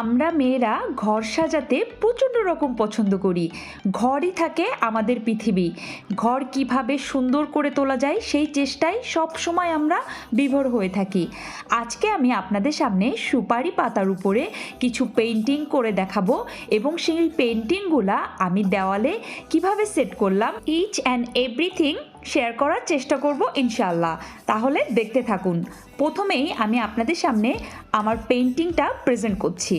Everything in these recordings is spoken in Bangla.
আমরা মেয়েরা ঘর সাজাতে প্রচণ্ড রকম পছন্দ করি। ঘরই থাকে আমাদের পৃথিবী। ঘর কিভাবে সুন্দর করে তোলা যায় সেই চেষ্টায় সব সময় আমরা বিভোর হয়ে থাকি। আজকে আমি আপনাদের সামনে সুপারি পাতার উপরে কিছু পেইন্টিং করে দেখাবো এবং সেই পেইন্টিংগুলা আমি দেওয়ালে কিভাবে সেট করলাম ইচ অ্যান্ড এভরিথিং শেয়ার করার চেষ্টা করব ইনশাআল্লাহ। তাহলে দেখতে থাকুন। প্রথমেই আমি আপনাদের সামনে আমার পেইন্টিংটা প্রেজেন্ট করছি।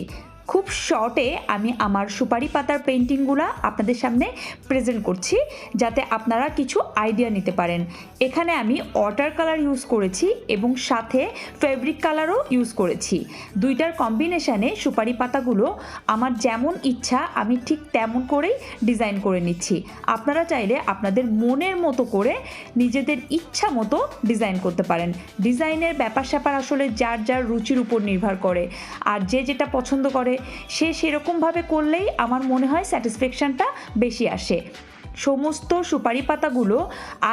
খুব শর্টে আমি আমার সুপারি পাতার পেইন্টিংগুলো আপনাদের সামনে প্রেজেন্ট করছি যাতে আপনারা কিছু আইডিয়া নিতে পারেন। এখানে আমি ওয়াটার কালার ইউজ করেছি এবং সাথে ফেব্রিক কালারও ইউজ করেছি। দুইটার কম্বিনেশানে সুপারি পাতাগুলো আমার যেমন ইচ্ছা আমি ঠিক তেমন করেই ডিজাইন করে নিচ্ছি। আপনারা চাইলে আপনাদের মনের মতো করে নিজেদের ইচ্ছা মতো ডিজাইন করতে পারেন। ডিজাইনের ব্যাপার স্যাপার আসলে যার যার রুচির উপর নির্ভর করে, আর যে যেটা পছন্দ করে সে সেরকমভাবে করলেই আমার মনে হয় স্যাটিসফ্যাকশানটা বেশি আসে। সমস্ত সুপারি পাতাগুলো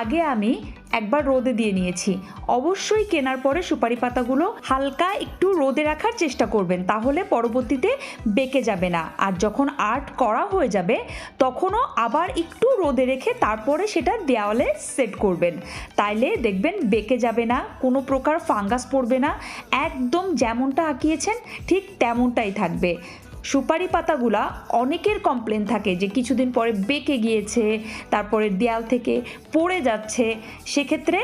আগে আমি একবার রোদে দিয়ে নিয়েছি। অবশ্যই কেনার পরে সুপারি পাতাগুলো হালকা একটু রোদে রাখার চেষ্টা করবেন, তাহলে পরবর্তীতে বেঁকে যাবে না। আর যখন আর্ট করা হয়ে যাবে তখনও আবার একটু রোদে রেখে তারপরে সেটা দেওয়ালে সেট করবেন, তাইলে দেখবেন বেঁকে যাবে না, কোনো প্রকার ফাঙ্গাস পড়বে না, একদম যেমনটা আঁকিয়েছেন ঠিক তেমনটাই থাকবে। সুপারি পাতাগুলা অনেকের কমপ্লেন থাকে যে কিছুদিন পরে বেঁকে গিয়েছে, তারপরে দেয়াল থেকে পড়ে যাচ্ছে। সেক্ষেত্রে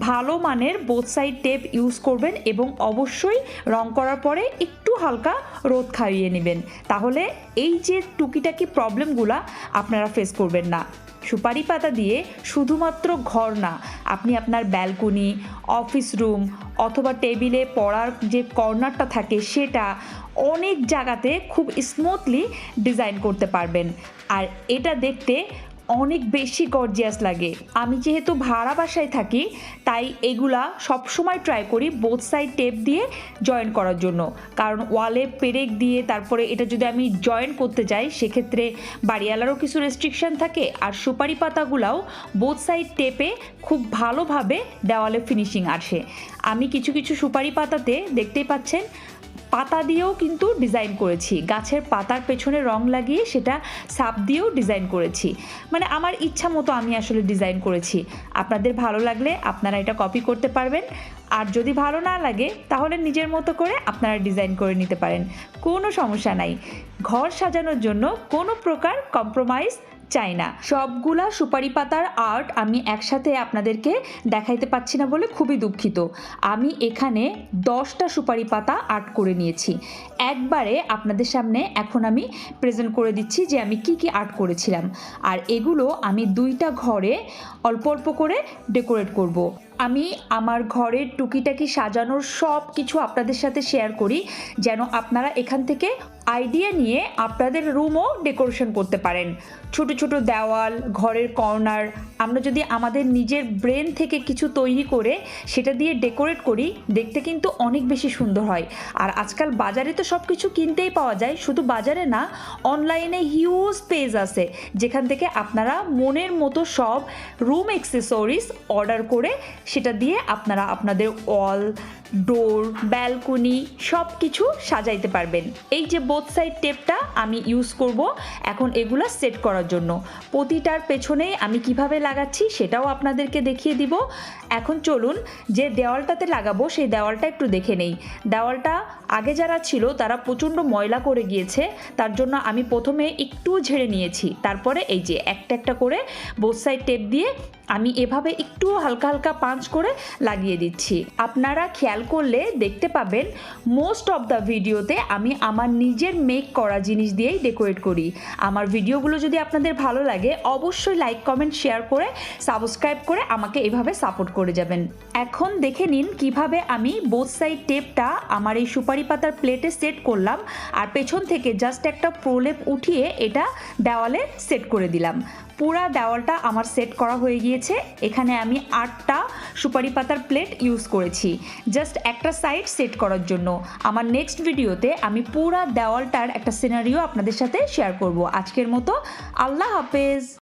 ভালো মানের বোথ সাইড টেপ ইউজ করবেন এবং অবশ্যই রং করার পরে একটু হালকা রোদ খাইয়ে নেবেন, তাহলে এই যে টুকিটাকি প্রবলেমগুলা আপনারা ফেস করবেন না। সুপারি পাতা দিয়ে শুধুমাত্র ঘর না, আপনি আপনার ব্যালকনি, অফিস রুম অথবা টেবিলে পড়ার যে কর্নারটা থাকে সেটা অনেক জায়গাতে খুব স্মুথলি ডিজাইন করতে পারবেন। আর এটা দেখতে অনেক বেশি গর্জিয়াস লাগে। আমি যেহেতু ভাড়া বাসায় থাকি তাই এগুলা সবসময় ট্রাই করি বোথ সাইড টেপ দিয়ে জয়েন করার জন্য, কারণ ওয়ালে পেরেক দিয়ে তারপরে এটা যদি আমি জয়েন করতে যাই সেক্ষেত্রে বাড়িওয়ালারও কিছু রেস্ট্রিকশান থাকে, আর সুপারি পাতাগুলাও বোথ সাইড টেপে খুব ভালোভাবে দেওয়ালে ফিনিশিং আসে। আমি কিছু কিছু সুপারি পাতাতে দেখতেই পাচ্ছেন পাতা দিয়েও কিন্তু ডিজাইন করেছি, গাছের পাতার পেছনে রং লাগিয়ে সেটা সাপ দিয়েও ডিজাইন করেছি। মানে আমার ইচ্ছা মতো আমি আসলে ডিজাইন করেছি। আপনাদের ভালো লাগলে আপনারা এটা কপি করতে পারবেন, আর যদি ভালো না লাগে তাহলে নিজের মতো করে আপনারা ডিজাইন করে নিতে পারেন, কোনো সমস্যা নাই। ঘর সাজানোর জন্য কোনো প্রকার কম্প্রোমাইজ চাই না। সবগুলা সুপারি পাতার আর্ট আমি একসাথে আপনাদেরকে দেখাইতে পাচ্ছি না বলে খুবই দুঃখিত। আমি এখানে 10টা সুপারি পাতা আর্ট করে নিয়েছি। একবারে আপনাদের সামনে এখন আমি প্রেজেন্ট করে দিচ্ছি যে আমি কি কি আর্ট করেছিলাম, আর এগুলো আমি 2টা ঘরে অল্প অল্প করে ডেকোরেট করব। আমি আমার ঘরের টুকিটাকি সাজানোর সব কিছু আপনাদের সাথে শেয়ার করি যেন আপনারা এখান থেকে আইডিয়া নিয়ে আপনাদের রুমও ডেকোরেশন করতে পারেন। ছোট ছোট দেওয়াল, ঘরের কর্নার আমরা যদি আমাদের নিজের ব্রেন থেকে কিছু তৈরি করে সেটা দিয়ে ডেকোরেট করি, দেখতে কিন্তু অনেক বেশি সুন্দর হয়। আর আজকাল বাজারে তো সব কিছু কিনতেই পাওয়া যায়, শুধু বাজারে না, অনলাইনে হিউজ পেজ আছে যেখান থেকে আপনারা মনের মতো সব রুম অ্যাক্সেসরিজ অর্ডার করে সেটা দিয়ে আপনারা আপনাদের ওয়াল, ডোর, ব্যালকনি সব কিছু সাজাইতে পারবেন। এই যে বোথ সাইড টেপটা আমি ইউজ করব এখন এগুলো সেট করার জন্য। প্রতিটার পেছনে আমি কিভাবে লাগাচ্ছি সেটাও আপনাদেরকে দেখিয়ে দিব। এখন চলুন যে দেওয়ালটাতে লাগাবো সেই দেওয়ালটা একটু দেখে নেই। দেওয়ালটা আগে যারা ছিল তারা প্রচণ্ড ময়লা করে গিয়েছে, তার জন্য আমি প্রথমে একটু ঝেড়ে নিয়েছি, তারপরে এই যে একটা একটা করে বোথ সাইড টেপ দিয়ে আমি এভাবে একটু হালকা হালকা পাঞ্চ করে লাগিয়ে দিচ্ছি। আপনারা খেয়াল করলে দেখতে পাবেন মোস্ট অফ দ্য ভিডিওতে আমি আমার নিজের মেক করা জিনিস দিয়েই ডেকোরেট করি। আমার ভিডিওগুলো যদি আপনাদের ভালো লাগে অবশ্যই লাইক, কমেন্ট, শেয়ার করে সাবস্ক্রাইব করে আমাকে এভাবে সাপোর্ট করে যাবেন। এখন দেখে নিন কিভাবে আমি বোথ সাইড টেপটা আমার এই সুপারি পাতার প্লেটে সেট করলাম, আর পেছন থেকে জাস্ট একটা প্রলেপ উঠিয়ে এটা দেওয়ালে সেট করে দিলাম। পুরা দেওয়ালটা আমার সেট করা হয়ে গিয়েছে। এখানে আমি 8টা সুপারি পাতার প্লেট ইউজ করেছি জাস্ট একটা সাইড সেট করার জন্য। আমার নেক্সট ভিডিওতে আমি পুরা দেওয়ালটার একটা সিনারিও আপনাদের সাথে শেয়ার করব। আজকের মতো আল্লাহ হাফেজ।